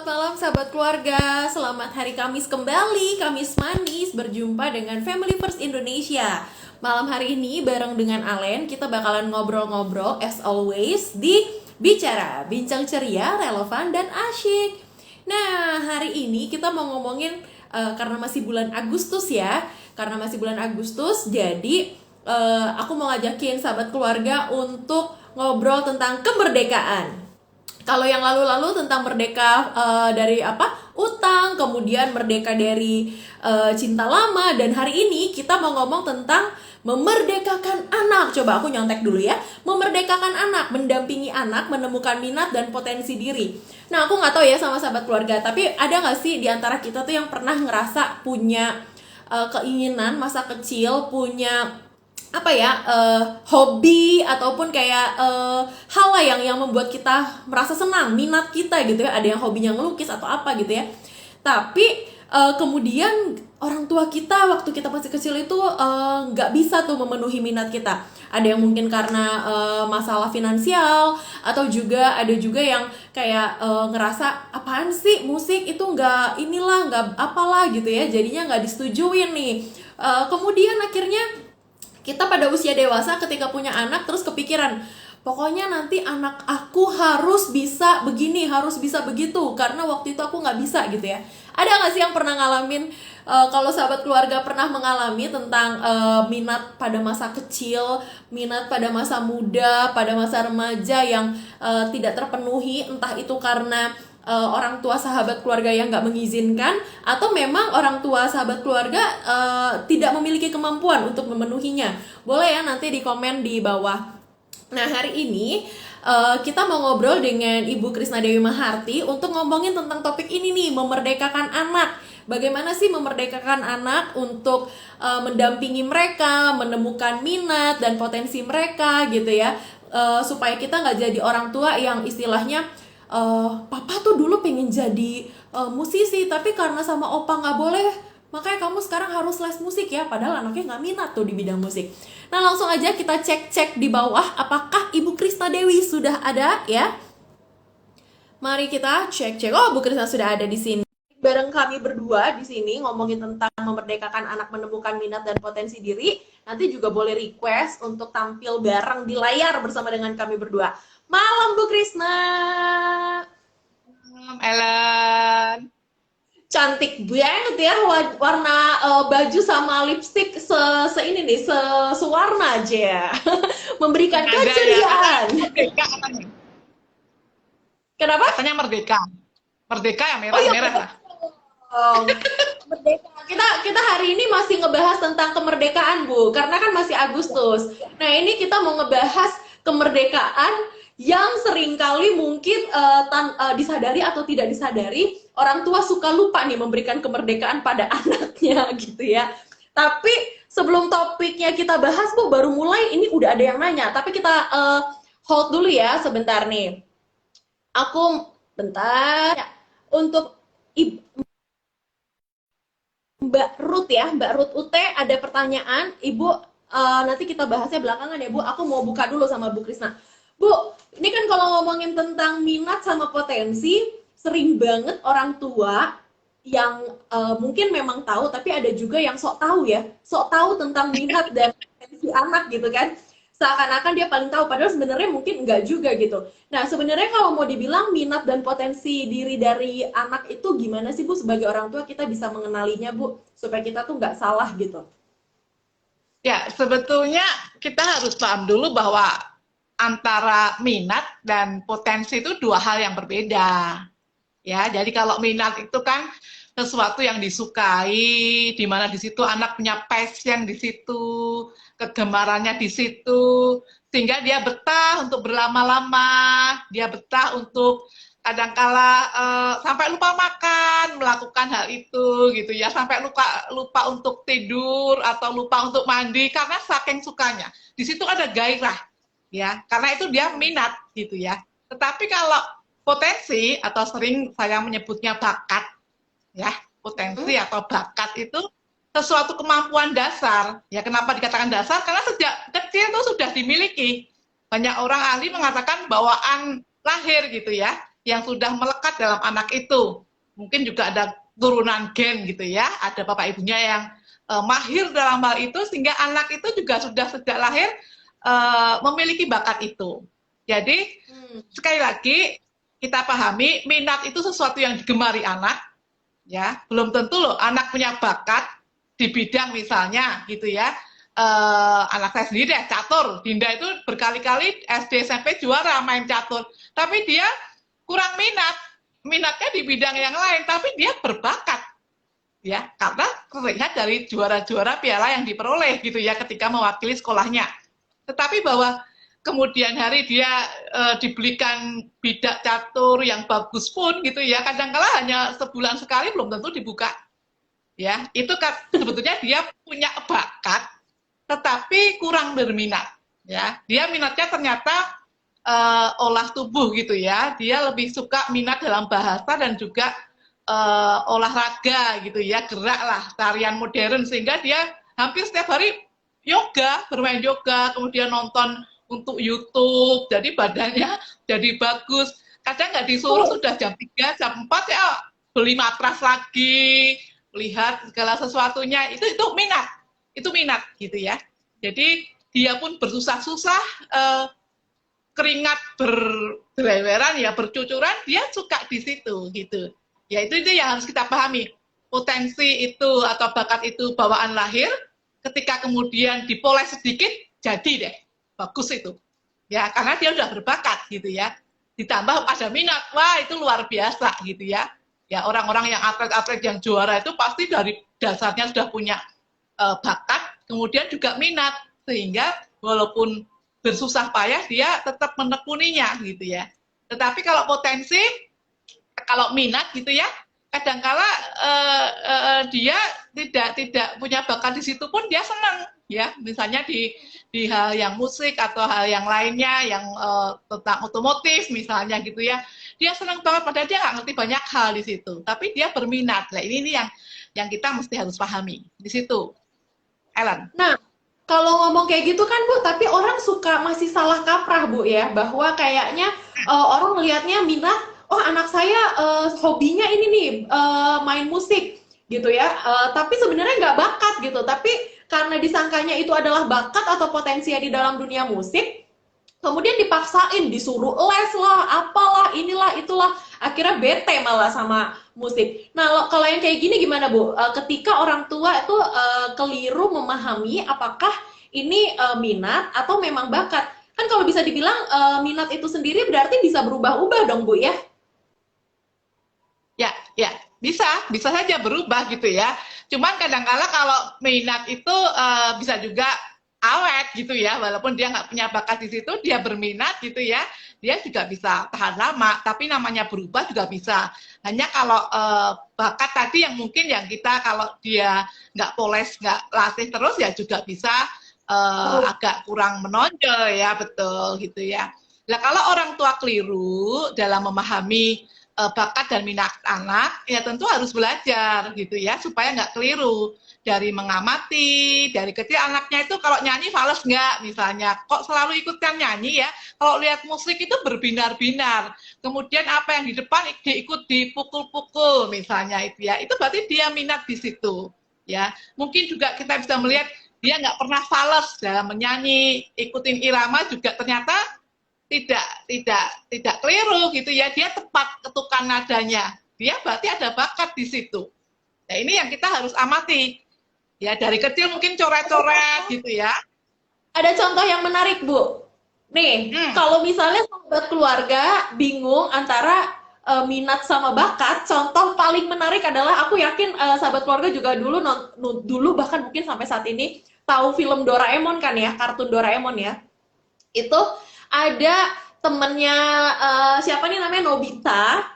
malam sahabat keluarga. Selamat hari Kamis kembali, Kamis manis, berjumpa dengan Family First Indonesia. Malam hari ini bareng dengan Alen, kita bakalan ngobrol-ngobrol as always di Bicara, bincang ceria, relevan, dan asyik. Nah, hari ini kita mau ngomongin karena masih bulan Agustus ya. Karena masih bulan Agustus, jadi aku mau ngajakin sahabat keluarga untuk ngobrol tentang kemerdekaan. Kalau yang lalu-lalu tentang merdeka dari utang, kemudian merdeka dari cinta lama, dan hari ini kita mau ngomong tentang memerdekakan anak. Coba aku nyontek dulu ya. Memerdekakan anak, mendampingi anak, menemukan minat dan potensi diri. Nah, aku nggak tahu ya sama sahabat keluarga, tapi ada nggak sih di antara kita tuh yang pernah ngerasa punya keinginan masa kecil, punya hobi ataupun kayak hal lah yang membuat kita merasa senang, minat kita gitu ya. Ada yang hobinya ngelukis atau apa gitu ya. Tapi kemudian orang tua kita waktu kita masih kecil itu nggak bisa tuh memenuhi minat kita. Ada yang mungkin karena masalah finansial, atau juga ada juga yang kayak ngerasa apaan sih musik itu nggak inilah, nggak apalah gitu ya. Jadinya nggak disetujuin nih. Kemudian akhirnya kita pada usia dewasa ketika punya anak terus kepikiran, pokoknya nanti anak aku harus bisa begini, harus bisa begitu, karena waktu itu aku nggak bisa gitu ya. Ada nggak sih yang pernah ngalamin, kalau sahabat keluarga pernah mengalami tentang minat pada masa kecil, minat pada masa muda, pada masa remaja yang tidak terpenuhi, entah itu karena orang tua sahabat keluarga yang nggak mengizinkan, atau memang orang tua sahabat keluarga tidak memiliki kemampuan untuk memenuhinya. Boleh ya nanti di komen di bawah. Nah, hari ini kita mau ngobrol dengan Ibu Krisna Dewi Maharti untuk ngomongin tentang topik ini nih, memerdekakan anak. Bagaimana sih memerdekakan anak untuk mendampingi mereka, menemukan minat dan potensi mereka gitu ya, supaya kita nggak jadi orang tua yang istilahnya papa tuh dulu pengen jadi musisi, tapi karena sama opa nggak boleh, makanya kamu sekarang harus les musik ya, padahal anaknya nggak minat tuh di bidang musik. Nah, langsung aja kita cek di bawah apakah Ibu Krisna Dewi sudah ada ya. Mari kita cek. Oh, Bu Krisna sudah ada di sini. Bareng kami berdua di sini ngomongin tentang memerdekakan anak, menemukan minat dan potensi diri. Nanti juga boleh request untuk tampil bareng di layar bersama dengan kami berdua. Malam Bu Krisna. Ellen. Cantik banget ya, warna baju sama lipstick ini nih, sewarna aja ya. Memberikan keceriaan. Merdeka katanya. Kenapa? Katanya merdeka. Merdeka yang merah, merah lah. Merdeka. Kita hari ini masih ngebahas tentang kemerdekaan, Bu, karena kan masih Agustus. Nah, ini kita mau ngebahas kemerdekaan yang seringkali mungkin disadari atau tidak disadari, orang tua suka lupa nih memberikan kemerdekaan pada anaknya gitu ya. Tapi sebelum topiknya kita bahas, Bu, baru mulai ini udah ada yang nanya. Tapi kita hold dulu ya sebentar nih. Aku bentar ya, untuk Mbak Ruth ya, Mbak Ruth UT ada pertanyaan. Ibu, nanti kita bahasnya belakangan ya, Bu. Aku mau buka dulu sama Bu Krisna. Bu, ini kan kalau ngomongin tentang minat sama potensi, sering banget orang tua yang mungkin memang tahu, tapi ada juga yang sok tahu ya, sok tahu tentang minat dan potensi anak gitu kan. Seakan-akan dia paling tahu, padahal sebenarnya mungkin enggak juga gitu. Nah, sebenarnya kalau mau dibilang minat dan potensi diri dari anak itu gimana sih, Bu? Sebagai orang tua kita bisa mengenalinya, Bu, supaya kita tuh nggak salah gitu. Ya, sebetulnya kita harus paham dulu bahwa antara minat dan potensi itu dua hal yang berbeda. Ya, jadi kalau minat itu kan sesuatu yang disukai, di mana di situ anak punya passion di situ, kegemarannya di situ, sehingga dia betah untuk berlama-lama, dia betah untuk kadangkala sampai lupa makan, melakukan hal itu gitu ya, sampai lupa untuk tidur atau lupa untuk mandi karena saking sukanya. Di situ ada gairah ya, karena itu dia minat gitu ya. Tetapi kalau potensi atau sering saya menyebutnya bakat ya, potensi atau bakat itu sesuatu kemampuan dasar. Ya, kenapa dikatakan dasar? Karena sejak kecil itu sudah dimiliki. Banyak orang ahli mengatakan bawaan lahir gitu ya. yang sudah melekat dalam anak itu. Mungkin juga ada turunan gen gitu ya, ada bapak ibunya yang mahir dalam hal itu, sehingga anak itu juga sudah sejak lahir memiliki bakat itu. Jadi sekali lagi kita pahami minat itu sesuatu yang digemari anak, ya. Belum tentu loh anak punya bakat di bidang misalnya gitu ya. Anak saya sendiri deh, catur. Dinda itu berkali-kali SD SMP juara main catur, tapi dia kurang minatnya di bidang yang lain, tapi dia berbakat, ya, karena terlihat dari juara-juara piala yang diperoleh gitu ya ketika mewakili sekolahnya. Tetapi bahwa kemudian hari dia dibelikan bidak catur yang bagus pun gitu ya, kadang-kala hanya sebulan sekali belum tentu dibuka, ya. Itu kan sebetulnya dia punya bakat tetapi kurang berminat, ya. Dia minatnya ternyata olah tubuh gitu ya. Dia lebih suka minat dalam bahasa dan juga olahraga gitu ya, gerak lah, tarian modern, sehingga dia hampir setiap hari yoga, bermain yoga, kemudian nonton untuk YouTube, jadi badannya jadi bagus. Kadang nggak disuruh sudah jam 3, jam 4 ya beli matras lagi, lihat segala sesuatunya, itu minat gitu ya. Jadi dia pun bersusah-susah, keringat berleweran ya, bercucuran, dia suka di situ gitu. Ya itu yang harus kita pahami. Potensi itu atau bakat itu bawaan lahir, ketika kemudian dipoles sedikit jadi deh bagus itu. Ya karena dia udah berbakat gitu ya. Ditambah ada minat, wah itu luar biasa gitu ya. Ya orang-orang yang atlet-atlet yang juara itu pasti dari dasarnya sudah punya bakat, kemudian juga minat, sehingga walaupun bersusah payah dia tetap menekuninya gitu ya. Tetapi kalau potensi, kalau minat gitu ya, kadangkala dia tidak punya bakat di situ pun dia senang ya. Misalnya di hal yang musik atau hal yang lainnya yang tentang otomotif misalnya gitu ya, dia senang banget padahal dia nggak ngerti banyak hal di situ, tapi dia berminat. Nah ini yang kita mesti harus pahami di situ, Ellen. Nah, kalau ngomong kayak gitu kan Bu, tapi orang suka masih salah kaprah Bu ya, bahwa kayaknya orang melihatnya minat, oh anak saya hobinya ini nih main musik gitu ya, tapi sebenarnya nggak bakat gitu, tapi karena disangkanya itu adalah bakat atau potensi di dalam dunia musik, kemudian dipaksain, disuruh les lah, apalah, inilah, itulah, akhirnya bete malah sama musik. Nah, kalau yang kayak gini gimana Bu? Ketika orang tua itu keliru memahami apakah ini minat atau memang bakat. Kan kalau bisa dibilang minat itu sendiri berarti bisa berubah-ubah dong Bu ya? Ya, bisa saja berubah gitu ya. Cuman kadang-kala kalau minat itu bisa juga awet gitu ya, walaupun dia nggak punya bakat di situ, dia berminat gitu ya, dia juga bisa tahan lama. Tapi namanya berubah juga bisa. Hanya kalau bakat tadi yang mungkin yang kita kalau dia nggak poles, nggak latih terus ya juga bisa agak kurang menonjol ya, betul gitu ya. Nah kalau orang tua keliru dalam memahami bakat dan minat anak, ya tentu harus belajar gitu ya, supaya nggak keliru. Dari mengamati, dari kecil anaknya itu kalau nyanyi fales nggak misalnya, kok selalu ikutan nyanyi ya, kalau lihat musik itu berbinar-binar, kemudian apa yang di depan diikut dipukul-pukul misalnya itu ya, itu berarti dia minat di situ ya. Mungkin juga kita bisa melihat dia nggak pernah fales dalam menyanyi, ikutin irama juga ternyata tidak keliru gitu ya, dia tepat ketukan nadanya, dia berarti ada bakat di situ. Nah ini yang kita harus amati ya, dari kecil mungkin coret-coret gitu ya. Ada contoh yang menarik Bu. Nih, kalau misalnya sahabat keluarga bingung antara minat sama bakat, contoh paling menarik adalah, aku yakin sahabat keluarga juga dulu bahkan mungkin sampai saat ini tahu film Doraemon kan ya, kartun Doraemon ya. Itu ada temennya siapa nih namanya, Nobita,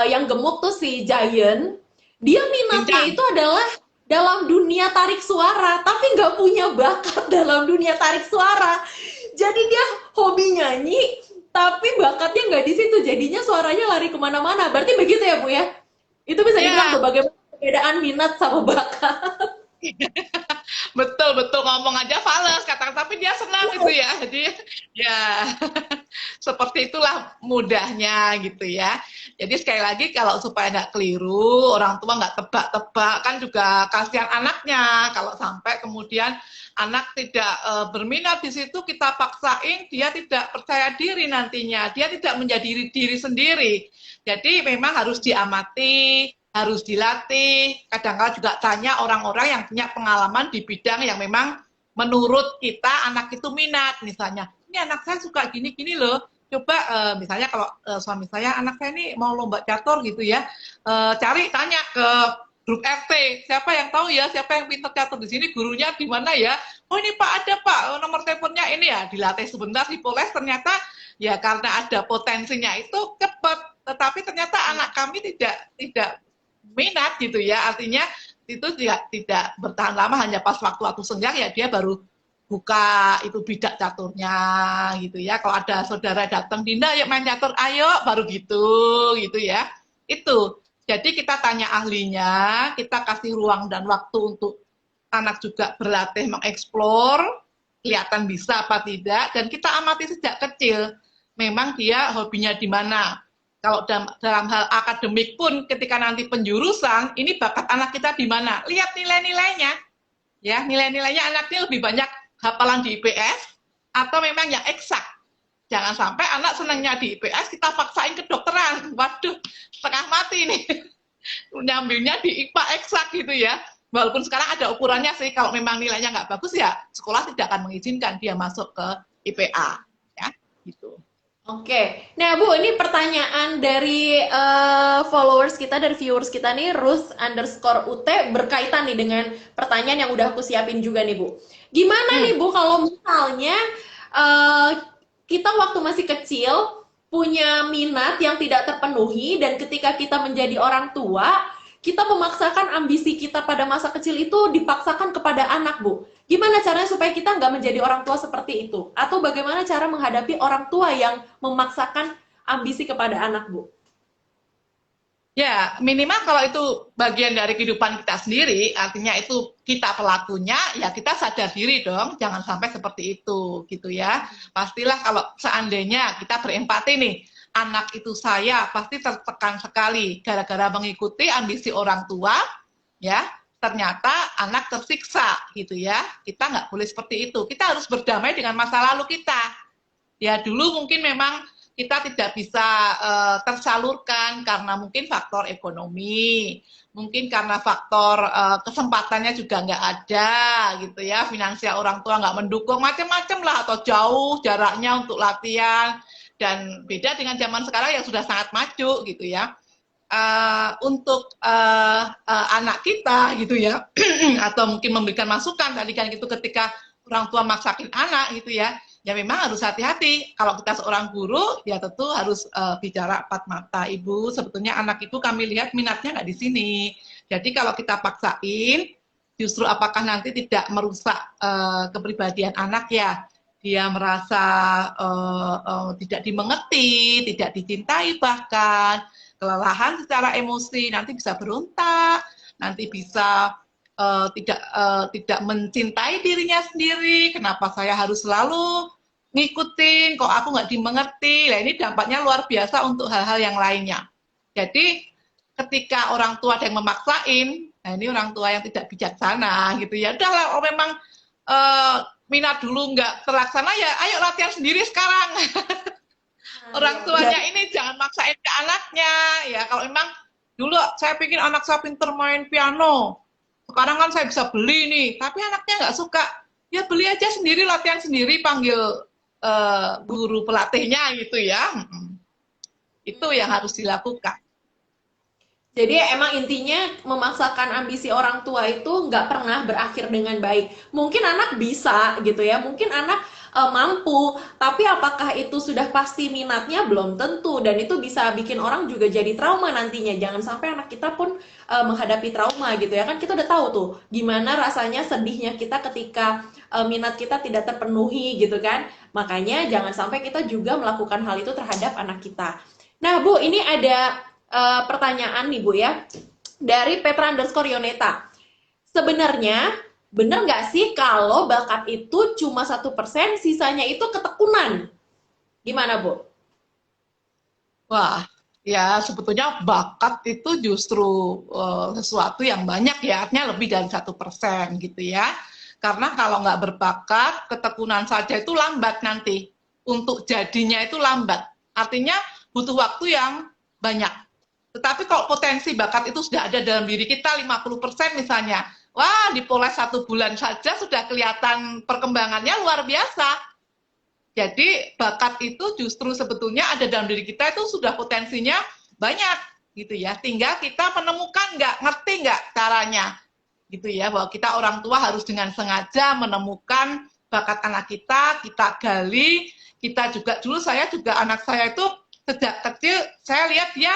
yang gemuk tuh si Giant. Dia minatnya itu adalah dalam dunia tarik suara, tapi nggak punya bakat dalam dunia tarik suara. Jadi dia hobi nyanyi, tapi bakatnya nggak di situ. Jadinya suaranya lari kemana-mana. Berarti begitu ya Bu ya? Itu bisa dibilang bagaimana perbedaan minat sama bakat. Betul ngomong aja fales, kata-kata tapi dia senang gitu ya. Jadi ya seperti itulah mudahnya gitu ya. Jadi sekali lagi kalau supaya nggak keliru, orang tua nggak tebak-tebak kan juga kasihan anaknya. Kalau sampai kemudian anak tidak berminat di situ, kita paksain, dia tidak percaya diri nantinya, dia tidak menjadi diri sendiri. Jadi memang harus diamati, harus dilatih. Kadang-kadang juga tanya orang-orang yang punya pengalaman di bidang yang memang menurut kita anak itu minat. Misalnya, ini anak saya suka gini-gini loh. Coba misalnya kalau suami saya, anak saya ini mau lomba catur gitu ya, cari tanya ke grup RT, siapa yang tahu ya, siapa yang pintar catur di sini, gurunya di mana ya? Oh ini Pak ada Pak, nomor teleponnya ini ya, dilatih sebentar, dipoles, ternyata ya karena ada potensinya itu cepat, tetapi ternyata anak kami tidak minat gitu ya, artinya itu tidak bertahan lama, hanya pas waktu senggang ya dia baru buka itu bidak caturnya gitu ya. Kalau ada saudara datang, Dinda yuk main catur, ayo, baru gitu ya. Itu. Jadi kita tanya ahlinya, kita kasih ruang dan waktu untuk anak juga berlatih mengeksplor, kelihatan bisa apa tidak, dan kita amati sejak kecil. Memang dia hobinya di mana. Kalau dalam hal akademik pun ketika nanti penjurusan, ini bakat anak kita di mana. Lihat nilai-nilainya. Ya, nilai-nilainya anaknya lebih banyak hafalan di IPS atau memang yang eksak. Jangan sampai anak senangnya di IPS, kita paksain ke kedokteran. Waduh, setengah mati nih. Nyambilnya di IPA eksak gitu ya. Walaupun sekarang ada ukurannya sih, kalau memang nilainya nggak bagus ya sekolah tidak akan mengizinkan dia masuk ke IPA. Ya, gitu. Oke, nah Bu, ini pertanyaan dari followers kita, dari viewers kita nih, Ruth_UT, berkaitan nih dengan pertanyaan yang udah aku siapin juga nih Bu. Gimana nih Bu, kalau misalnya eh, kita waktu masih kecil punya minat yang tidak terpenuhi, dan ketika kita menjadi orang tua, kita memaksakan ambisi kita pada masa kecil itu dipaksakan kepada anak Bu. Gimana caranya supaya kita nggak menjadi orang tua seperti itu? Atau bagaimana cara menghadapi orang tua yang memaksakan ambisi kepada anak, Bu? Ya, minimal kalau itu bagian dari kehidupan kita sendiri, artinya itu kita pelakunya, ya kita sadar diri dong, jangan sampai seperti itu, gitu ya. Pastilah kalau seandainya kita berempati nih, anak itu saya pasti tertekan sekali gara-gara mengikuti ambisi orang tua, ya. Ternyata anak tersiksa, gitu ya. Kita nggak boleh seperti itu. Kita harus berdamai dengan masa lalu kita. Ya dulu mungkin memang kita tidak bisa tersalurkan karena mungkin faktor ekonomi, mungkin karena faktor kesempatannya juga nggak ada gitu ya, finansial orang tua nggak mendukung, macam-macam lah, atau jauh jaraknya untuk latihan, dan beda dengan zaman sekarang yang sudah sangat maju gitu ya. Untuk anak kita gitu ya, atau mungkin memberikan masukan tadi kan gitu, ketika orang tua maksakin anak gitu ya, ya memang harus hati-hati. Kalau kita seorang guru, ya tentu harus bicara empat mata. Ibu, sebetulnya anak ibu kami lihat minatnya nggak di sini. Jadi kalau kita paksain, justru apakah nanti tidak merusak kepribadian anak ya? Dia merasa tidak dimengerti, tidak dicintai, bahkan kelelahan secara emosi, nanti bisa berontak, nanti bisa tidak mencintai dirinya sendiri. Kenapa saya harus selalu ngikutin, kok aku nggak dimengerti. Nah ini dampaknya luar biasa untuk hal-hal yang lainnya. Jadi ketika orang tua ada yang memaksain, nah ini orang tua yang tidak bijaksana gitu ya. Udahlah, oh memang minat dulu nggak terlaksana ya, ayo latihan sendiri sekarang. Orang tuanya ini jangan maksain ke anaknya ya. Kalau memang dulu saya pikir anak saya pinter main piano, sekarang kan saya bisa beli nih, tapi anaknya nggak suka, ya beli aja sendiri, latihan sendiri, panggil guru pelatihnya gitu ya. Itu yang harus dilakukan. Jadi emang intinya memaksakan ambisi orang tua itu nggak pernah berakhir dengan baik. Mungkin anak bisa gitu ya, mungkin anak mampu, tapi apakah itu sudah pasti minatnya? Belum tentu, dan itu bisa bikin orang juga jadi trauma nantinya. Jangan sampai anak kita pun menghadapi trauma gitu ya. Kan kita udah tahu tuh gimana rasanya sedihnya kita ketika minat kita tidak terpenuhi gitu kan. Makanya jangan sampai kita juga melakukan hal itu terhadap anak kita. Nah Bu, ini ada pertanyaan nih Bu ya, dari Petra_Yoneta. Sebenarnya Bener nggak sih kalau bakat itu cuma 1%, sisanya itu ketekunan? Gimana, Bu? Wah, ya sebetulnya bakat itu justru sesuatu yang banyak ya, artinya lebih dari 1% gitu ya. Karena kalau nggak berbakat, ketekunan saja itu lambat nanti. Untuk jadinya itu lambat. Artinya butuh waktu yang banyak. Tetapi kalau potensi bakat itu sudah ada dalam diri kita 50% misalnya, wah dipoles 1 bulan saja sudah kelihatan perkembangannya luar biasa. Jadi bakat itu justru sebetulnya ada dalam diri kita itu sudah potensinya banyak gitu ya. Tinggal kita menemukan nggak, ngerti nggak caranya gitu ya. Bahwa kita orang tua harus dengan sengaja menemukan bakat anak kita gali. Kita juga dulu saya juga anak saya itu sejak kecil saya lihat dia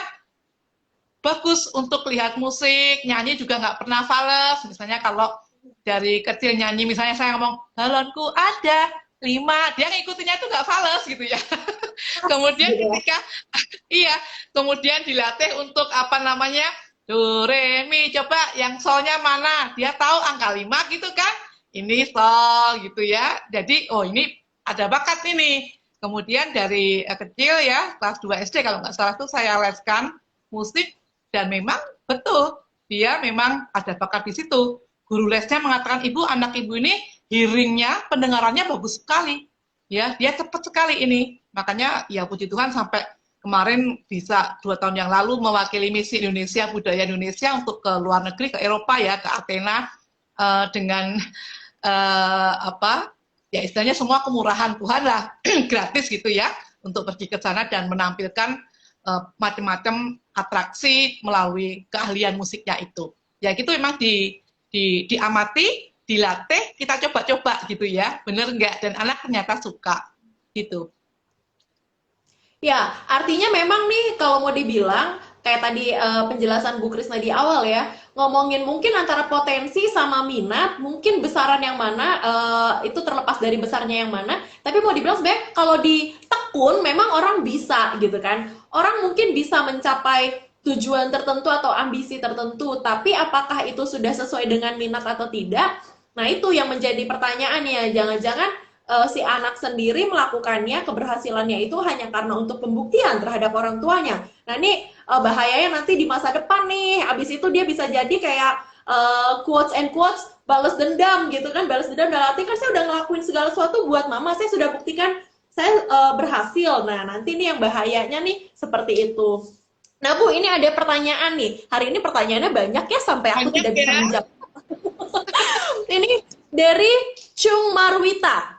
bagus untuk lihat musik, nyanyi juga nggak pernah fales. Misalnya kalau dari kecil nyanyi, misalnya saya ngomong, balonku ada 5, dia ngikutinnya itu nggak fales gitu ya. Kemudian Gitu ya. ketika, iya, kemudian dilatih untuk apa namanya, do, re, mi, coba yang solnya mana, dia tahu angka 5 gitu kan, ini sol gitu ya. Jadi, oh ini ada bakat ini. Kemudian dari kecil ya, kelas 2 SD kalau nggak salah tuh saya leskan musik dan memang betul dia memang ada bakat di situ. Guru lesnya mengatakan ibu anak ibu ini hearingnya pendengarannya bagus sekali ya dia cepat sekali ini makanya ya puji Tuhan sampai kemarin bisa 2 tahun yang lalu mewakili misi Indonesia budaya Indonesia untuk ke luar negeri ke Eropa ya ke Athena dengan apa ya istilahnya semua kemurahan Tuhan lah gratis gitu ya untuk pergi ke sana dan menampilkan macam-macam atraksi melalui keahlian musiknya itu. Ya gitu memang diamati, dilatih, kita coba-coba gitu ya, bener nggak? Dan anak ternyata suka gitu. Ya, artinya memang nih kalau mau dibilang kayak tadi penjelasan Bu Krisna di awal ya, ngomongin mungkin antara potensi sama minat, mungkin besaran yang mana itu terlepas dari besarnya yang mana, tapi mau dibilang sebenarnya kalau ditekun memang orang bisa gitu kan. Orang mungkin bisa mencapai tujuan tertentu atau ambisi tertentu, tapi apakah itu sudah sesuai dengan minat atau tidak? Nah, itu yang menjadi pertanyaannya. Jangan-jangan si anak sendiri melakukannya keberhasilannya itu hanya karena untuk pembuktian terhadap orang tuanya. Nah ini bahayanya nanti di masa depan nih, abis itu dia bisa jadi kayak quotes and quotes balas dendam gitu kan, balas dendam dalam arti kan saya udah ngelakuin segala sesuatu buat mama, saya sudah buktikan saya berhasil. Nah nanti nih yang bahayanya nih seperti itu. Nah Bu, ini ada pertanyaan nih. Hari ini pertanyaannya banyak ya sampai aku Banyak tidak bisa ya. menjawab. Ini dari Chung Marwita.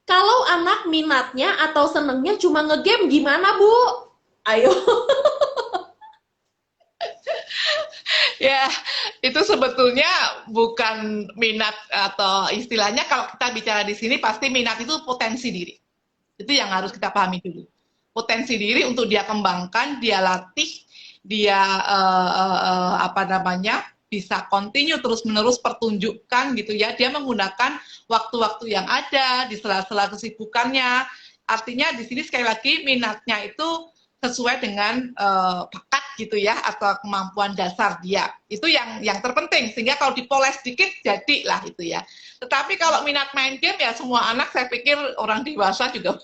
Kalau anak minatnya atau senengnya cuma ngegame gimana, Bu? Ayo. Ya, itu sebetulnya bukan minat atau istilahnya kalau kita bicara di sini pasti minat itu potensi diri. Itu yang harus kita pahami dulu. Potensi diri untuk dia kembangkan, dia latih, dia apa namanya bisa continue terus-menerus pertunjukkan gitu ya. Dia menggunakan waktu-waktu yang ada di sela-sela kesibukannya. Artinya di sini sekali lagi minatnya itu sesuai dengan bakat gitu ya atau kemampuan dasar dia. Itu yang terpenting sehingga kalau dipoles sedikit jadilah itu ya. Tetapi kalau minat main game ya semua anak saya pikir orang dewasa juga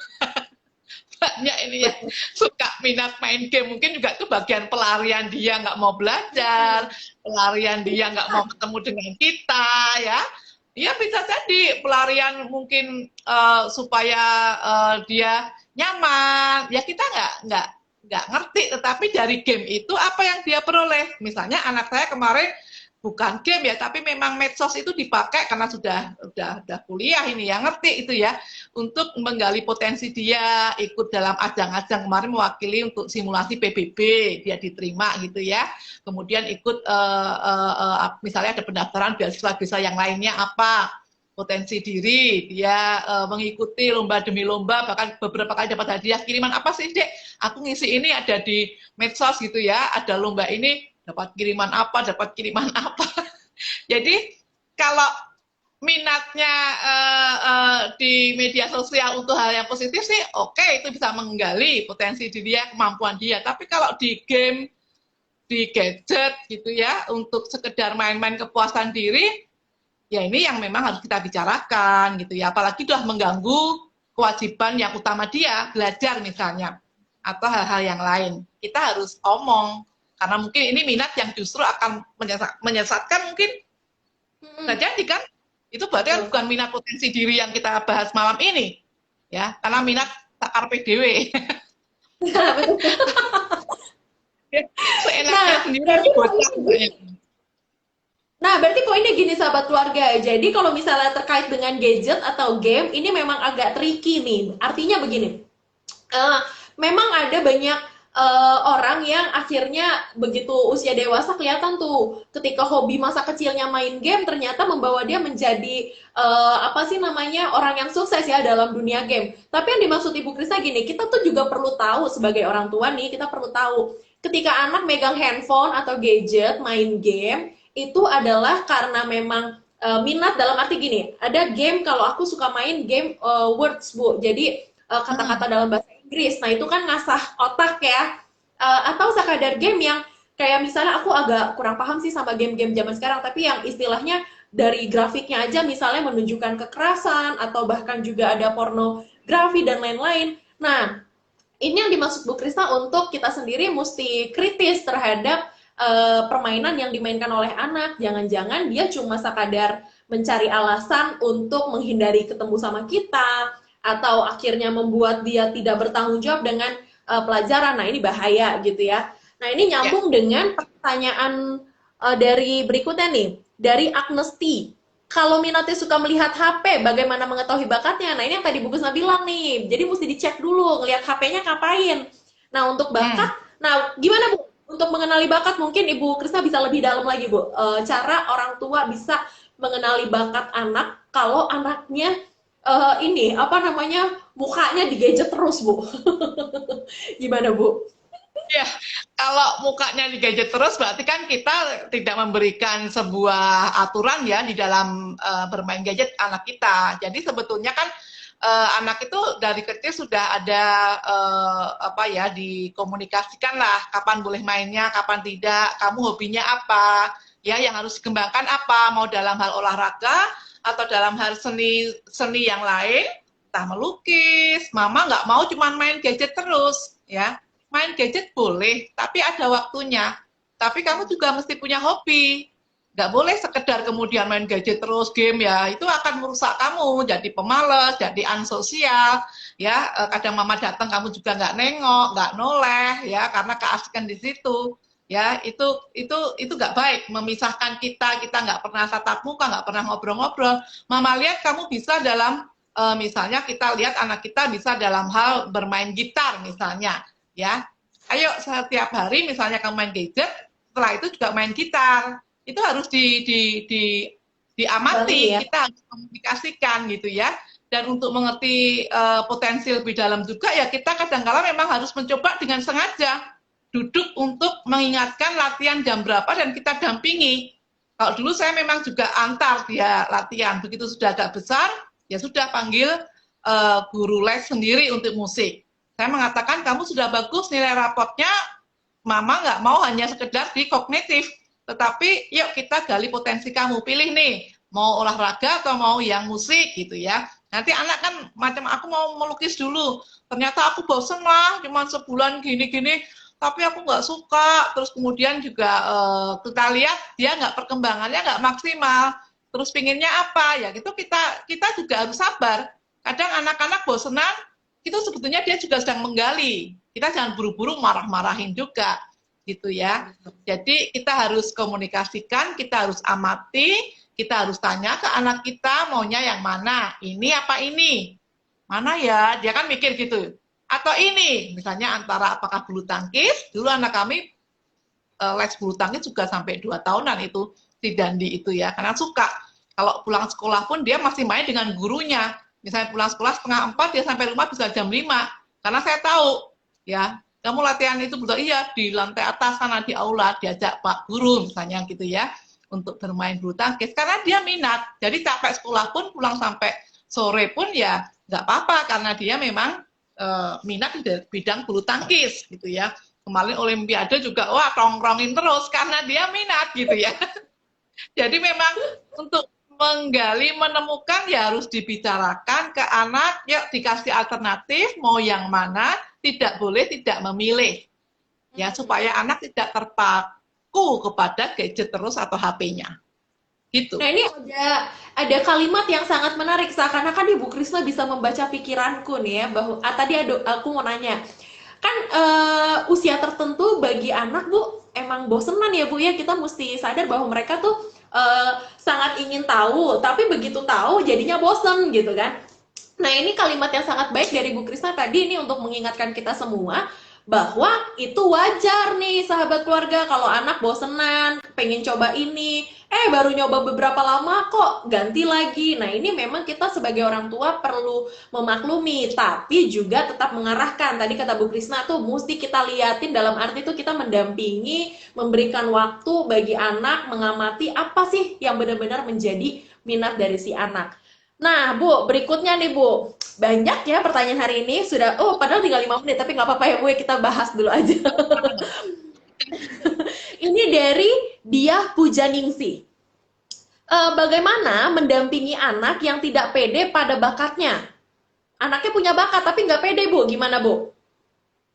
banyak ini ya suka minat main game mungkin juga itu bagian pelarian dia nggak mau belajar pelarian dia nggak mau ketemu dengan kita ya dia bisa jadi pelarian mungkin supaya dia nyaman ya kita nggak ngerti tetapi dari game itu apa yang dia peroleh misalnya anak saya kemarin bukan game ya tapi memang medsos itu dipakai karena sudah kuliah ini ya ngerti itu ya untuk menggali potensi dia ikut dalam ajang-ajang kemarin mewakili untuk simulasi PBB dia diterima gitu ya kemudian ikut misalnya ada pendaftaran beasiswa yang lainnya apa potensi diri dia mengikuti lomba demi lomba bahkan beberapa kali dapat hadiah kiriman apa sih dek aku ngisi ini ada di medsos gitu ya ada lomba ini dapat kiriman apa. Jadi kalau minatnya di media sosial untuk hal yang positif sih oke, itu bisa menggali potensi diri dia, kemampuan dia. Tapi kalau di game, di gadget gitu ya, untuk sekedar main-main kepuasan diri, Ya ini yang memang harus kita bicarakan gitu ya. Apalagi sudah mengganggu kewajiban yang utama dia, belajar misalnya, atau hal-hal yang lain. Kita harus omong, karena mungkin ini minat yang justru akan menyesatkan mungkin. Nah, jadi kan, itu berarti kan bukan minat potensi diri yang kita bahas malam ini. Ya, karena minat sakar PDW. Seenaknya Nah, sendiri berarti bocah. Nah, berarti poinnya gini sahabat keluarga. Jadi kalau misalnya terkait dengan gadget atau game, ini memang agak tricky nih. Artinya begini, eh, memang ada banyak orang yang akhirnya begitu usia dewasa kelihatan tuh ketika hobi masa kecilnya main game ternyata membawa dia menjadi apa sih namanya orang yang sukses ya dalam dunia game. Tapi yang dimaksud Ibu Krisna gini, kita tuh juga perlu tahu sebagai orang tua nih, kita perlu tahu ketika anak megang handphone atau gadget main game itu adalah karena memang minat dalam arti gini, ada game kalau aku suka main game words Bu, jadi kata-kata dalam bahasa Inggris, nah itu kan ngasah otak ya. Atau sekadar game yang kayak misalnya aku agak kurang paham sih sama game-game zaman sekarang, tapi yang istilahnya dari grafiknya aja misalnya menunjukkan kekerasan atau bahkan juga ada pornografi dan lain-lain. Nah, ini yang dimaksud Bu Krisna untuk kita sendiri mesti kritis terhadap permainan yang dimainkan oleh anak. Jangan-jangan dia cuma sekadar mencari alasan untuk menghindari ketemu sama kita, atau akhirnya membuat dia tidak bertanggung jawab dengan pelajaran. Nah, ini bahaya gitu ya. Nah, ini Ya, nyambung dengan pertanyaan dari berikutnya nih, dari Agnes T. Kalau minatnya suka melihat HP, bagaimana mengetahui bakatnya? Nah, ini yang tadi Bu Gusna bilang nih. Jadi mesti dicek dulu, ngelihat HP-nya ngapain. Nah, untuk bakat, nah gimana Bu? Untuk mengenali bakat, mungkin Ibu Krisna bisa lebih dalam lagi, Bu. Cara orang tua bisa mengenali bakat anak kalau anaknya ini, apa namanya, mukanya di gadget terus, Bu. Gimana, Bu? ya, kalau mukanya di gadget terus berarti kan kita tidak memberikan sebuah aturan ya di dalam bermain gadget anak kita. Jadi sebetulnya kan anak itu dari kecil sudah ada apa ya dikomunikasikan lah kapan boleh mainnya, kapan tidak, kamu hobinya apa, ya yang harus dikembangkan apa, mau dalam hal olahraga atau dalam hal seni seni yang lain, entah melukis, mama nggak mau cuma main gadget terus, ya main gadget boleh, tapi ada waktunya. Tapi kamu juga mesti punya hobi. Nggak boleh sekedar kemudian main gadget terus, game ya. Itu akan merusak kamu, jadi pemalas, jadi ansosial. Ya, kadang mama datang kamu juga nggak nengok, nggak noleh, ya, karena keasikan di situ. Ya, itu nggak baik. Memisahkan kita nggak pernah tatap muka, nggak pernah ngobrol-ngobrol. Mama lihat kamu bisa dalam misalnya kita lihat anak kita bisa dalam hal bermain gitar misalnya ya ayo setiap hari misalnya kamu main gadget setelah itu juga main gitar itu harus diamati Ya. kita harus komunikasikan gitu ya dan untuk mengerti potensi lebih dalam juga ya kita kadang-kala memang harus mencoba dengan sengaja duduk untuk mengingatkan latihan jam berapa dan kita dampingi kalau dulu saya memang juga antar dia latihan begitu sudah agak besar ya sudah panggil guru les sendiri untuk musik saya mengatakan kamu sudah bagus nilai rapotnya, mama nggak mau hanya sekedar di kognitif, tetapi yuk kita gali potensi kamu, pilih nih, mau olahraga atau mau yang musik gitu ya. Nanti anak kan macam aku mau melukis dulu, ternyata aku bosen lah, cuma sebulan gini-gini, tapi aku nggak suka, terus kemudian juga kita lihat dia nggak perkembangannya nggak maksimal, terus pinginnya apa ya gitu kita juga harus sabar. Kadang anak-anak bosenan itu sebetulnya dia juga sedang menggali. Kita jangan buru-buru marah-marahin juga, gitu ya. Jadi kita harus komunikasikan, kita harus amati, kita harus tanya ke anak kita maunya yang mana, ini apa ini, mana ya, dia kan mikir gitu. Atau ini, misalnya antara apakah bulu tangkis, dulu anak kami les bulu tangkis juga sampai 2 tahunan itu, si Dandi itu ya, karena suka. Kalau pulang sekolah pun dia masih main dengan gurunya, misalnya pulang sekolah setengah 4 dia sampai rumah bisa jam 5 karena saya tahu ya kamu latihan itu betul iya di lantai atas sana di aula diajak Pak Guru misalnya gitu ya untuk bermain bulu tangkis karena dia minat jadi capek sekolah pun pulang sampai sore pun ya nggak apa-apa karena dia memang minat di bidang bulu tangkis gitu ya kemarin Olimpiade juga wah tongkrongin terus karena dia minat gitu ya jadi memang untuk menggali, menemukan ya harus dibicarakan ke anak, ya dikasih alternatif, mau yang mana, tidak boleh tidak memilih. Ya, supaya anak tidak terpaku kepada gadget terus atau HP-nya. Gitu. Nah ini ada kalimat yang sangat menarik, seakan-akan Ibu Krisna bisa membaca pikiranku nih ya, bahwa tadi aku mau nanya, kan usia tertentu bagi anak Bu emang bosenan ya Bu ya, kita mesti sadar bahwa mereka tuh sangat ingin tahu, tapi begitu tahu jadinya bosen gitu kan. Nah ini kalimat yang sangat baik dari Bu Krisna tadi ini untuk mengingatkan kita semua bahwa itu wajar nih sahabat keluarga kalau anak bosenan, pengen coba ini, baru nyoba beberapa lama kok ganti lagi. Nah ini memang kita sebagai orang tua perlu memaklumi, tapi juga tetap mengarahkan. Tadi kata Bu Krisna tuh mesti kita liatin, dalam arti tuh kita mendampingi, memberikan waktu bagi anak, mengamati apa sih yang benar-benar menjadi minat dari si anak. Nah, Bu, berikutnya nih, Bu. Banyak ya pertanyaan hari ini. Sudah, padahal tinggal 5 menit, tapi nggak apa-apa ya, Bu, ya, kita bahas dulu aja. Ini dari Diah Pujaningsih. Bagaimana mendampingi anak yang tidak pede pada bakatnya? Anaknya punya bakat, tapi nggak pede, Bu. Gimana, Bu?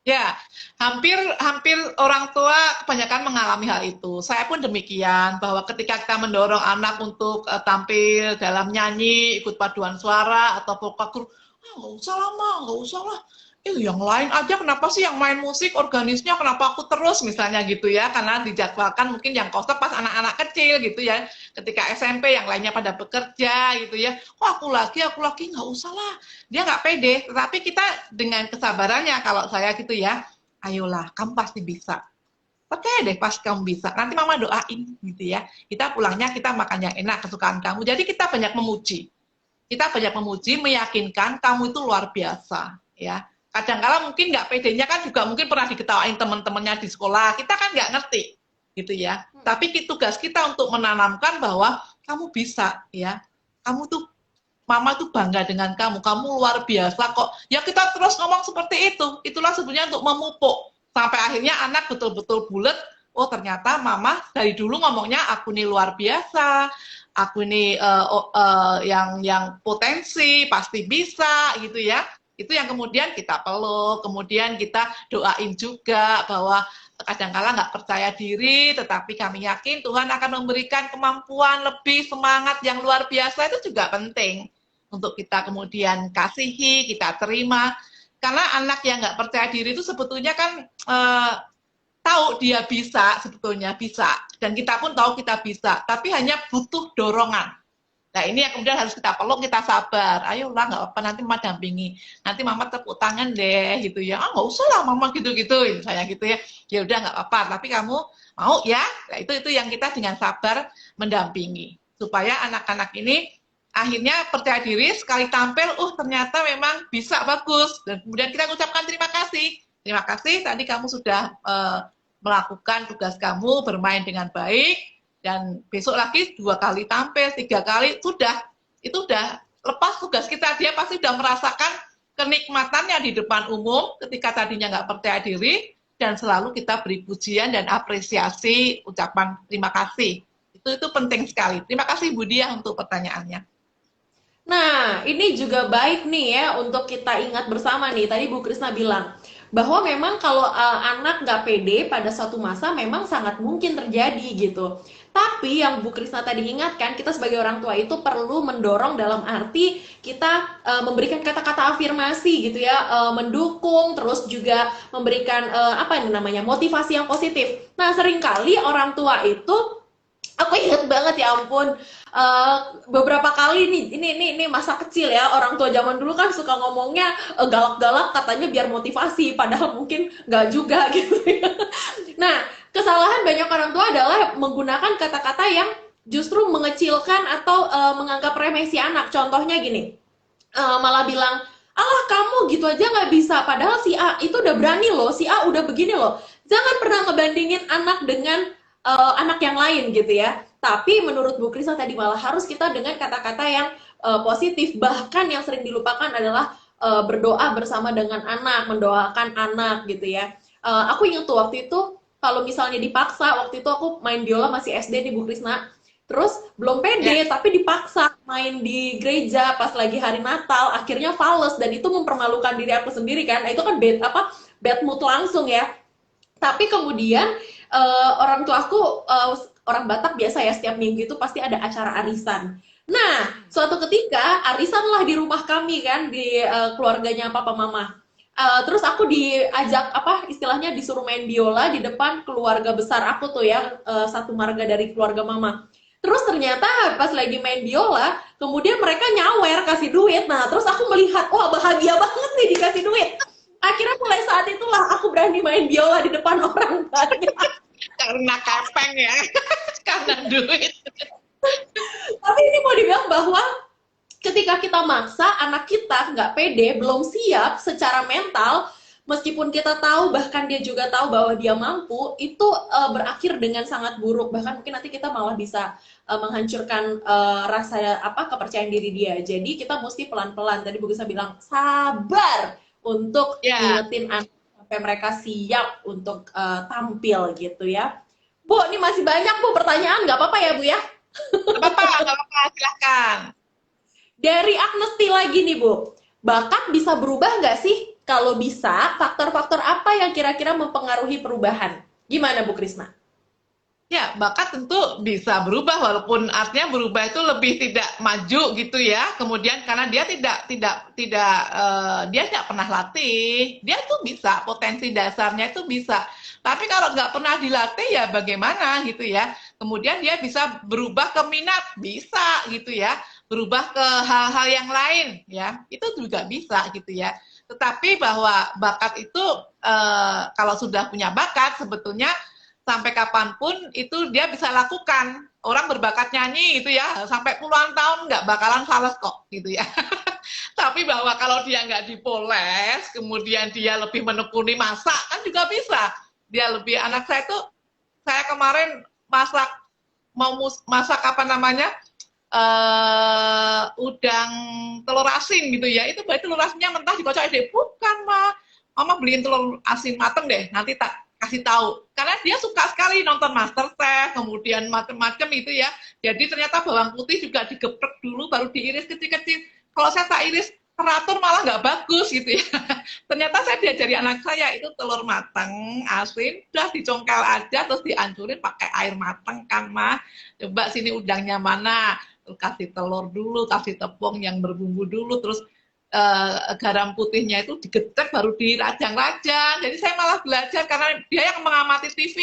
Ya, hampir hampir orang tua kebanyakan mengalami hal itu. Saya pun demikian, bahwa ketika kita mendorong anak untuk tampil dalam nyanyi, ikut paduan suara atau vokatur, nggak usah lama, nggak usah lah. Yang lain aja kenapa sih yang main musik, organisnya kenapa aku terus misalnya gitu ya, karena dijadwalkan mungkin yang kosong pas anak-anak kecil gitu ya, ketika SMP yang lainnya pada bekerja gitu ya, aku lagi, nggak usah lah, dia nggak pede. Tetapi kita dengan kesabarannya, kalau saya gitu ya, ayolah kamu pasti bisa, percaya deh pas kamu bisa, nanti mama doain gitu ya, kita pulangnya kita makan yang enak kesukaan kamu. Jadi kita banyak memuji, meyakinkan kamu itu luar biasa ya. Kadang-kala mungkin nggak pedenya kan juga mungkin pernah diketawain teman-temannya di sekolah, kita kan nggak ngerti gitu ya. Tapi tugas kita untuk menanamkan bahwa kamu bisa ya, kamu tuh, mama tuh bangga dengan kamu luar biasa kok. Ya kita terus ngomong seperti itu, itulah sebenarnya untuk memupuk sampai akhirnya anak betul-betul bulat. Oh ternyata mama dari dulu ngomongnya aku nih luar biasa, aku ini yang potensi pasti bisa gitu ya. Itu yang kemudian kita peluk, kemudian kita doain juga bahwa kadang-kala nggak percaya diri, tetapi kami yakin Tuhan akan memberikan kemampuan lebih, semangat yang luar biasa. Itu juga penting untuk kita kemudian kasihi, kita terima. Karena anak yang nggak percaya diri itu sebetulnya kan tahu dia bisa, sebetulnya bisa. Dan kita pun tahu kita bisa, tapi hanya butuh dorongan. Nah ini yang kemudian harus kita peluk, kita sabar. Ayolah nggak apa, nanti mama dampingi. Nanti mama tepuk tangan deh gitu ya. Nggak usah lah mama gitu-gitu, saya gitu ya. Ya udah nggak apa, tapi kamu mau ya. Nah, itu yang kita dengan sabar mendampingi supaya anak-anak ini akhirnya percaya diri, sekali tampil, ternyata memang bisa bagus. Dan kemudian kita ucapkan terima kasih. Terima kasih tadi kamu sudah melakukan tugas kamu, bermain dengan baik. Dan besok lagi 2 kali tampil, 3 kali, itu udah lepas tugas kita. Dia pasti sudah merasakan kenikmatannya di depan umum ketika tadinya nggak percaya diri, dan selalu kita beri pujian dan apresiasi, ucapan terima kasih. Itu penting sekali. Terima kasih Bu Diah untuk pertanyaannya. Nah, ini juga baik nih ya untuk kita ingat bersama nih. Tadi Bu Krisna bilang bahwa memang kalau anak nggak pede pada suatu masa memang sangat mungkin terjadi gitu. Tapi yang Bu Krisna tadi ingatkan, kita sebagai orang tua itu perlu mendorong dalam arti kita memberikan kata-kata afirmasi gitu ya, mendukung, terus juga memberikan apa ini namanya, motivasi yang positif. Nah, seringkali orang tua itu, aku ingat banget ya ampun, beberapa kali nih, ini masa kecil ya, orang tua zaman dulu kan suka ngomongnya galak-galak katanya biar motivasi, padahal mungkin nggak juga gitu ya. Nah, kesalahan banyak orang tua adalah menggunakan kata-kata yang justru mengecilkan atau menganggap remeh si anak. Contohnya gini, malah bilang, alah kamu gitu aja nggak bisa, padahal si A itu udah berani loh, si A udah begini loh. Jangan pernah ngebandingin anak dengan anak yang lain gitu ya. Tapi menurut Bu Krisna tadi malah harus kita dengan kata-kata yang positif. Bahkan yang sering dilupakan adalah berdoa bersama dengan anak, mendoakan anak gitu ya. Aku ingat tuh waktu itu, kalau misalnya dipaksa, waktu itu aku main biola masih SD nih Bu Krisna. Terus belum Ya, pede, tapi dipaksa main di gereja pas lagi hari Natal, akhirnya fales dan itu mempermalukan diri aku sendiri kan. Nah, itu kan bad mood langsung ya. Tapi kemudian orang tua aku orang Batak biasa ya setiap minggu itu pasti ada acara arisan. Nah, suatu ketika arisan lah di rumah kami kan di keluarganya papa mama. Terus aku diajak apa istilahnya disuruh main biola di depan keluarga besar aku tuh ya satu marga dari keluarga mama. Terus ternyata pas lagi main biola, kemudian mereka nyawer kasih duit. Nah, terus aku melihat, wah bahagia banget nih dikasih duit. Akhirnya mulai saat itulah aku berani main biola di depan orang banyak. karena kepeng ya, karena duit. Tapi ini mau dibilang bahwa ketika kita maksa anak kita nggak pede, belum siap secara mental, meskipun kita tahu bahkan dia juga tahu bahwa dia mampu, itu berakhir dengan sangat buruk. Bahkan mungkin nanti kita malah bisa menghancurkan rasa apa kepercayaan diri dia. Jadi kita mesti pelan-pelan. Tadi Bu Gisa bilang sabar untuk Ya, ngingetin anak sampai mereka siap untuk tampil gitu ya. Bu, ini masih banyak Bu pertanyaan, nggak apa-apa ya Bu ya? nggak apa-apa, silahkan. Dari Agnesti lagi nih Bu, bakat bisa berubah nggak sih? Kalau bisa, faktor-faktor apa yang kira-kira mempengaruhi perubahan? Gimana Bu Krisna? Ya, bakat tentu bisa berubah walaupun artinya berubah itu lebih tidak maju gitu ya. Kemudian karena dia dia tidak pernah latih, dia tuh bisa potensi dasarnya itu bisa. Tapi kalau nggak pernah dilatih ya bagaimana gitu ya. Kemudian dia bisa berubah ke minat, bisa gitu ya. Berubah ke hal-hal yang lain ya. Itu juga bisa gitu ya. Tetapi bahwa bakat itu kalau sudah punya bakat sebetulnya sampai kapanpun itu dia bisa lakukan. Orang berbakat nyanyi gitu ya, sampai puluhan tahun nggak bakalan fales kok gitu ya. Tapi bahwa kalau dia nggak dipoles, kemudian dia lebih menekuni masak kan juga bisa. Dia lebih anak saya tuh, saya kemarin masak masak apa namanya udang telur asin gitu ya. Itu berarti telur asinnya mentah dikocok deh. Bukan mah, mama beliin telur asin mateng deh. Nanti tak kasih tahu karena dia suka sekali nonton MasterChef kemudian macam-macam itu ya jadi ternyata bawang putih juga digeprek dulu baru diiris kecil-kecil kalau saya tak iris teratur malah nggak bagus gitu ya ternyata saya diajari anak saya itu telur matang asin udah dicongkel aja terus dihancurin pakai air matang kan mah coba sini udangnya mana terus kasih telur dulu kasih tepung yang berbumbu dulu terus garam putihnya itu digecek baru dirajang-rajang. Jadi saya malah belajar karena dia yang mengamati TV.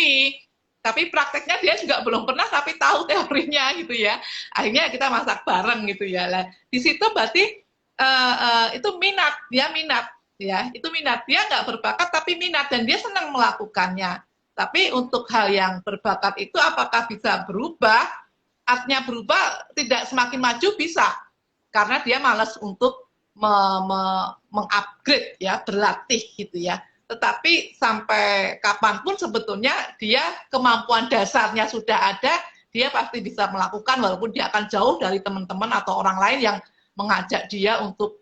Tapi prakteknya dia juga belum pernah tapi tahu teorinya gitu ya. Akhirnya kita masak bareng gitu ya. Lah, di situ berarti itu minat, dia minat ya. Itu minat. Dia nggak berbakat tapi minat dan dia senang melakukannya. Tapi untuk hal yang berbakat itu apakah bisa berubah? Artinya berubah tidak semakin maju bisa karena dia malas untuk mengupgrade ya, berlatih gitu ya. Tetapi sampai kapanpun sebetulnya dia kemampuan dasarnya sudah ada, dia pasti bisa melakukan walaupun dia akan jauh dari teman-teman atau orang lain yang mengajak dia untuk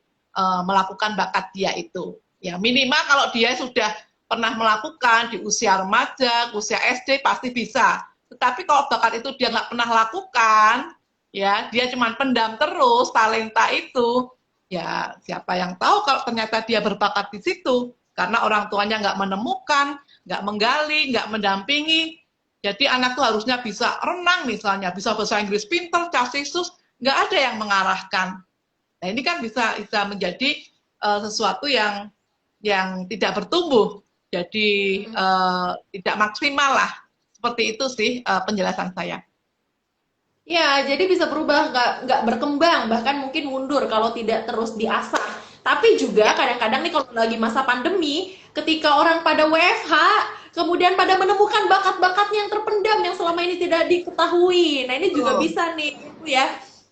melakukan bakat dia itu. Ya minimal kalau dia sudah pernah melakukan di usia remaja, usia SD pasti bisa. Tetapi kalau bakat itu dia nggak pernah lakukan, ya dia cuma pendam terus talenta itu, ya siapa yang tahu kalau ternyata dia berbakat di situ karena orang tuanya nggak menemukan, nggak menggali, nggak mendampingi. Jadi anak tuh harusnya bisa renang misalnya, bisa bahasa Inggris pinter, casis, nggak ada yang mengarahkan. Nah ini kan bisa menjadi sesuatu yang tidak bertumbuh, jadi tidak maksimal lah. Seperti itu sih penjelasan saya. Ya, jadi bisa berubah, nggak berkembang, bahkan mungkin mundur kalau tidak terus diasah. Tapi juga Ya, kadang-kadang nih kalau lagi masa pandemi, ketika orang pada WFH, kemudian pada menemukan bakat-bakatnya yang terpendam yang selama ini tidak diketahui. Nah, ini juga betul. bisa nih, Bu ya.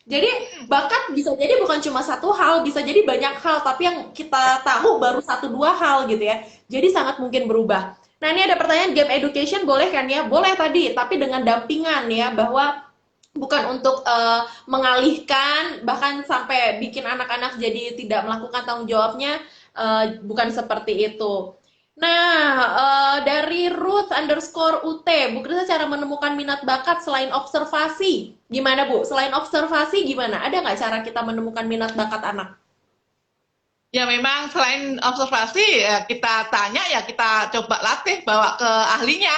Jadi bakat bisa jadi bukan cuma satu hal, bisa jadi banyak hal, tapi yang kita tahu baru satu dua hal gitu ya. Jadi sangat mungkin berubah. Nah, ini ada pertanyaan game education boleh kan ya? Boleh tadi, tapi dengan dampingan ya, bahwa bukan untuk mengalihkan bahkan sampai bikin anak-anak jadi tidak melakukan tanggung jawabnya bukan seperti itu. Nah, dari Ruth underscore UT, Bu Krista cara menemukan minat bakat selain observasi. Gimana Bu? Selain observasi gimana? Ada nggak cara kita menemukan minat bakat anak? Ya memang selain observasi ya kita tanya ya kita coba latih bawa ke ahlinya.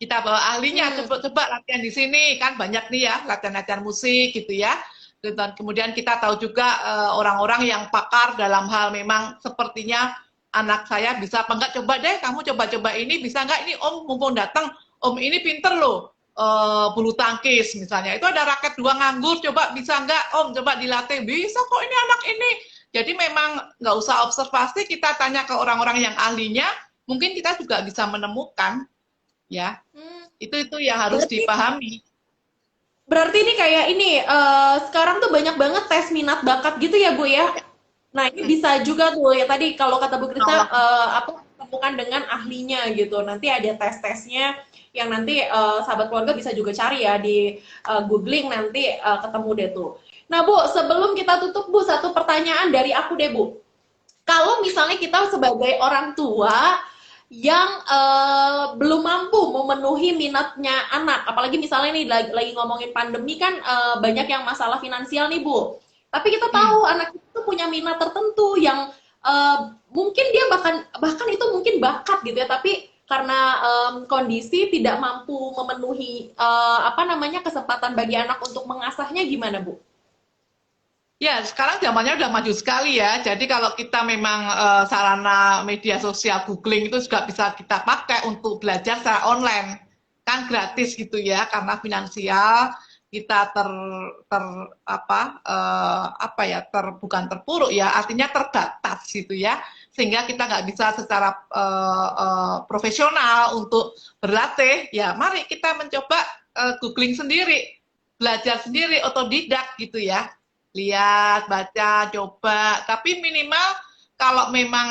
Kita bawa ahlinya Hmm. coba-coba latihan di sini kan banyak nih ya latihan-latihan musik gitu ya. Dan kemudian kita tahu juga orang-orang yang pakar dalam hal memang sepertinya anak saya bisa apa enggak coba deh kamu coba-coba ini bisa enggak ini om mumpung datang om ini pinter loh bulu tangkis misalnya itu ada raket dua nganggur coba bisa enggak om coba dilatih bisa kok ini anak ini jadi memang nggak usah observasi, kita tanya ke orang-orang yang ahlinya, mungkin kita juga bisa menemukan, ya. Hmm. Itu yang harus Berarti dipahami. berarti ini kayak ini sekarang tuh banyak banget tes minat bakat gitu ya Bu ya. Nah, ini bisa juga tuh ya tadi kalau kata Bu Krista Oh, apa temukan dengan ahlinya gitu. Nanti ada tes-tesnya yang nanti sahabat keluarga bisa juga cari ya di googling nanti ketemu deh tuh. Nah, Bu, sebelum kita tutup Bu, satu pertanyaan dari aku deh, Bu. Kalau misalnya kita sebagai orang tua yang belum mampu memenuhi minatnya anak, apalagi misalnya nih lagi ngomongin pandemi kan banyak yang masalah finansial nih Bu. Tapi kita hmm. tahu anak itu punya minat tertentu yang mungkin dia bahkan bahkan itu mungkin bakat gitu ya, tapi karena kondisi tidak mampu memenuhi apa namanya kesempatan bagi anak untuk mengasahnya gimana Bu? Ya, sekarang zamannya udah maju sekali ya. Jadi kalau kita memang sarana media sosial googling itu juga bisa kita pakai untuk belajar secara online. Kan gratis gitu ya, karena finansial kita ter apa ya bukan terpuruk ya, artinya terbatas gitu ya. Sehingga kita nggak bisa secara profesional untuk berlatih. Ya, mari kita mencoba googling sendiri, belajar sendiri, otodidak gitu ya lihat, baca, coba. Tapi minimal kalau memang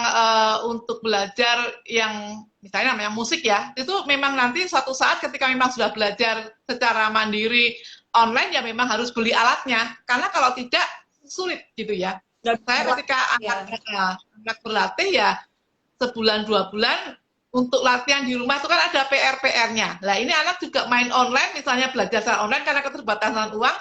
untuk belajar yang misalnya namanya musik ya, itu memang nanti suatu saat ketika memang sudah belajar secara mandiri online ya memang harus beli alatnya. Karena kalau tidak sulit gitu ya. Nggak bisa Saya ketika berlatih ya. anak berlatih ya sebulan dua bulan untuk latihan di rumah itu kan ada PR-PR-nya. Nah ini anak juga main online, misalnya belajar secara online karena keterbatasan uang,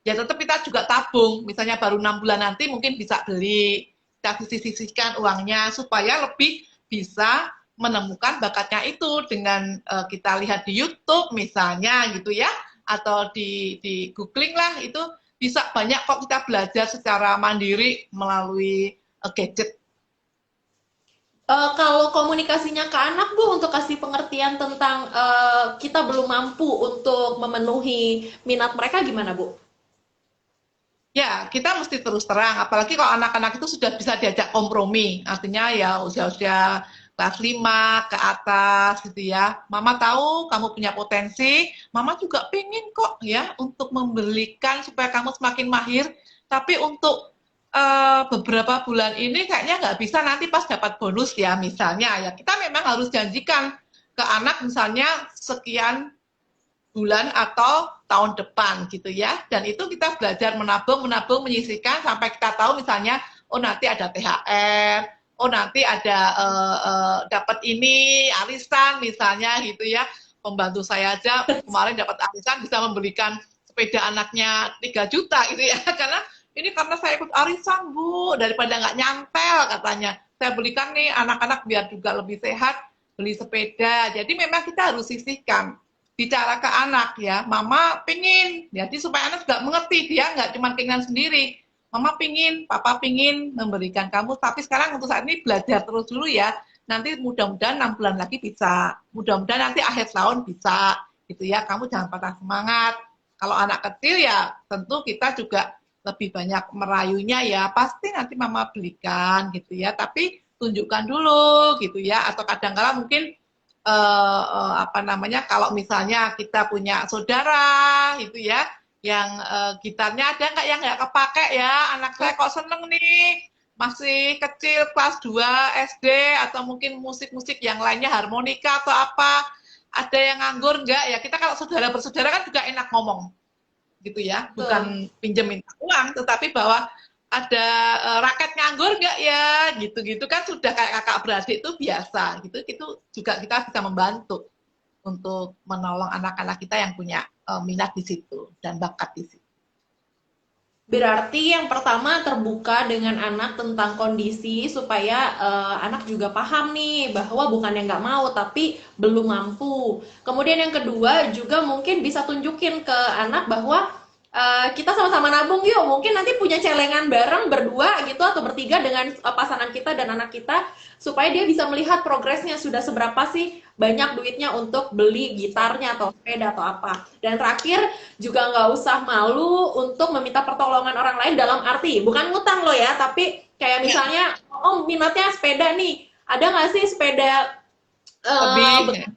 ya tetap kita juga tabung. Misalnya baru 6 bulan nanti mungkin bisa beli, kita sisihkan uangnya supaya lebih bisa menemukan bakatnya itu dengan kita lihat di YouTube misalnya gitu ya, atau di googling lah itu bisa banyak kok kita belajar secara mandiri melalui gadget. Kalau komunikasinya ke anak, Bu, untuk kasih pengertian tentang kita belum mampu untuk memenuhi minat mereka gimana, Bu? Ya, kita mesti terus terang, apalagi kalau anak-anak itu sudah bisa diajak kompromi, artinya ya usia-usia kelas 5 ke atas gitu ya. Mama tahu kamu punya potensi, mama juga pengen kok ya untuk membelikan supaya kamu semakin mahir, tapi untuk beberapa bulan ini kayaknya nggak bisa nanti pas dapat bonus ya misalnya ya kita memang harus janjikan ke anak misalnya sekian bulan atau tahun depan gitu ya. Dan itu kita belajar menabung, menabung, menyisihkan sampai kita tahu misalnya, oh nanti ada THR, oh nanti ada dapat ini arisan misalnya gitu ya. Pembantu saya aja kemarin dapat arisan bisa membelikan sepeda anaknya 3 juta gitu ya. Karena saya ikut arisan Bu, daripada nggak nyantel katanya. Saya belikan nih anak-anak biar juga lebih sehat, beli sepeda. Jadi memang kita harus sisihkan bicara ke anak ya, mama pingin, jadi supaya anak juga mengerti dia nggak cuma keinginan sendiri, mama pingin, papa pingin memberikan kamu, tapi sekarang untuk saat ini belajar terus dulu ya, nanti mudah-mudahan 6 bulan lagi bisa, mudah-mudahan nanti akhir tahun bisa, gitu ya, kamu jangan patah semangat. Kalau anak kecil ya tentu kita juga lebih banyak merayunya ya, pasti nanti mama belikan gitu ya, tapi tunjukkan dulu gitu ya, atau kadang-kala mungkin apa namanya kalau misalnya kita punya saudara itu ya yang gitarnya ada nggak yang nggak kepake ya anak saya kok seneng nih masih kecil kelas 2 SD atau mungkin musik-musik yang lainnya harmonika atau apa ada yang nganggur nggak ya kita kalau saudara bersaudara kan juga enak ngomong gitu ya Betul. bukan pinjam minta uang tetapi bahwa ada raket nganggur nggak ya, gitu-gitu kan sudah kayak kakak beradik itu biasa, gitu itu juga kita bisa membantu untuk menolong anak-anak kita yang punya minat di situ dan bakat di situ. Berarti yang pertama terbuka dengan anak tentang kondisi supaya anak juga paham nih bahwa bukan yang nggak mau tapi belum mampu. Kemudian yang kedua juga mungkin bisa tunjukin ke anak bahwa kita sama-sama nabung yuk. Mungkin nanti punya celengan bareng berdua gitu atau bertiga dengan pasangan kita dan anak kita supaya dia bisa melihat progresnya sudah seberapa sih banyak duitnya untuk beli gitarnya atau sepeda atau apa. Dan terakhir juga nggak usah malu untuk meminta pertolongan orang lain dalam arti bukan ngutang loh ya, tapi kayak Ya, misalnya oh minatnya sepeda nih, ada nggak sih sepeda lebih.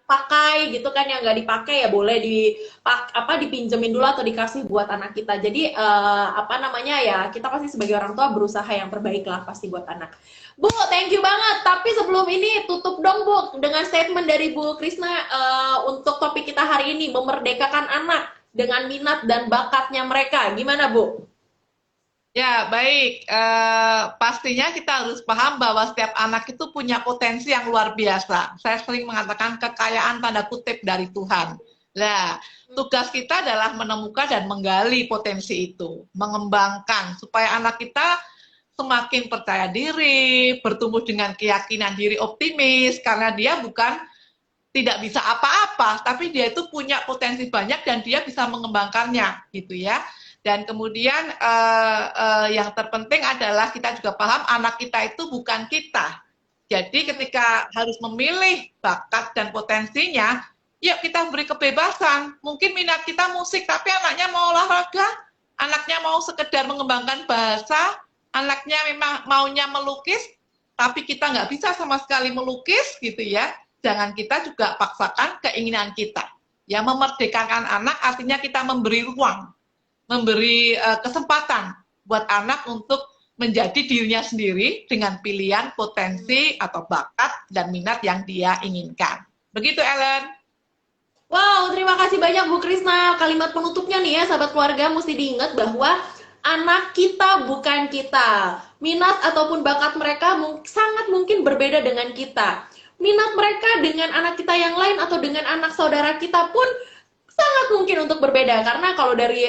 pakai gitu kan yang nggak dipakai ya boleh dipinjemin dulu atau dikasih buat anak kita. Jadi apa namanya ya, kita pasti sebagai orang tua berusaha yang terbaik lah pasti buat anak. Bu, thank you banget. Tapi sebelum ini tutup dong Bu dengan statement dari Bu Krisna untuk topik kita hari ini, memerdekakan anak dengan minat dan bakatnya mereka. Gimana Bu? Ya, baik. Pastinya kita harus paham bahwa setiap anak itu punya potensi yang luar biasa. Saya sering mengatakan kekayaan tanda kutip dari Tuhan. Nah, tugas kita adalah menemukan dan menggali potensi itu, mengembangkan supaya anak kita semakin percaya diri, bertumbuh dengan keyakinan diri optimis, karena dia bukan tidak bisa apa-apa, tapi dia itu punya potensi banyak dan dia bisa mengembangkannya, gitu ya. Dan kemudian yang terpenting adalah kita juga paham anak kita itu bukan kita. Jadi ketika harus memilih bakat dan potensinya, yuk kita beri kebebasan. Mungkin minat kita musik, tapi anaknya mau olahraga, anaknya mau sekedar mengembangkan bahasa, anaknya memang maunya melukis, tapi kita nggak bisa sama sekali melukis, gitu ya. Jangan kita juga paksakan keinginan kita. Ya, memerdekakan anak artinya kita memberi ruang, memberi kesempatan buat anak untuk menjadi dirinya sendiri dengan pilihan potensi atau bakat dan minat yang dia inginkan. Begitu, Ellen. Wow, terima kasih banyak Bu Krisna. Kalimat penutupnya nih ya, sahabat keluarga mesti diingat bahwa anak kita bukan kita. Minat ataupun bakat mereka sangat mungkin berbeda dengan kita. Minat mereka dengan anak kita yang lain atau dengan anak saudara kita pun sangat mungkin untuk berbeda. Karena kalau dari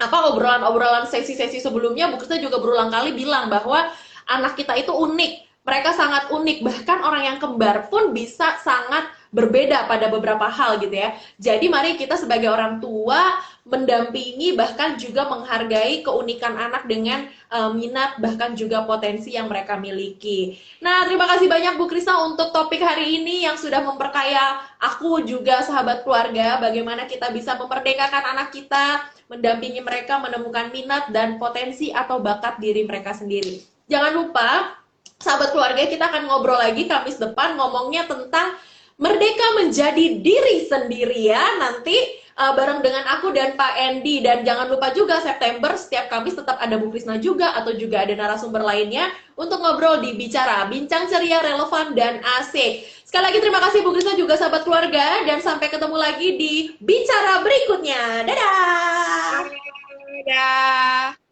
obrolan-obrolan sesi-sesi sebelumnya, Bu Krisna juga berulang kali bilang bahwa anak kita itu unik. Mereka sangat unik, bahkan orang yang kembar pun bisa sangat berbeda pada beberapa hal gitu ya. Jadi mari kita sebagai orang tua mendampingi bahkan juga menghargai keunikan anak dengan minat bahkan juga potensi yang mereka miliki. Nah, terima kasih banyak Bu Krisna untuk topik hari ini yang sudah memperkaya aku juga sahabat keluarga, bagaimana kita bisa memerdekakan anak kita, mendampingi mereka menemukan minat dan potensi atau bakat diri mereka sendiri. Jangan lupa sahabat keluarga, kita akan ngobrol lagi Kamis depan ngomongnya tentang merdeka menjadi diri sendiri ya. Nanti bareng dengan aku dan Pak Endi. Dan jangan lupa juga September setiap Kamis tetap ada Bu Krisna juga atau juga ada narasumber lainnya untuk ngobrol di Bicara, bincang ceria, relevan, dan asik. Sekali lagi terima kasih Bu Krisna juga sahabat keluarga, dan sampai ketemu lagi di Bicara berikutnya. Dadah! Dadah.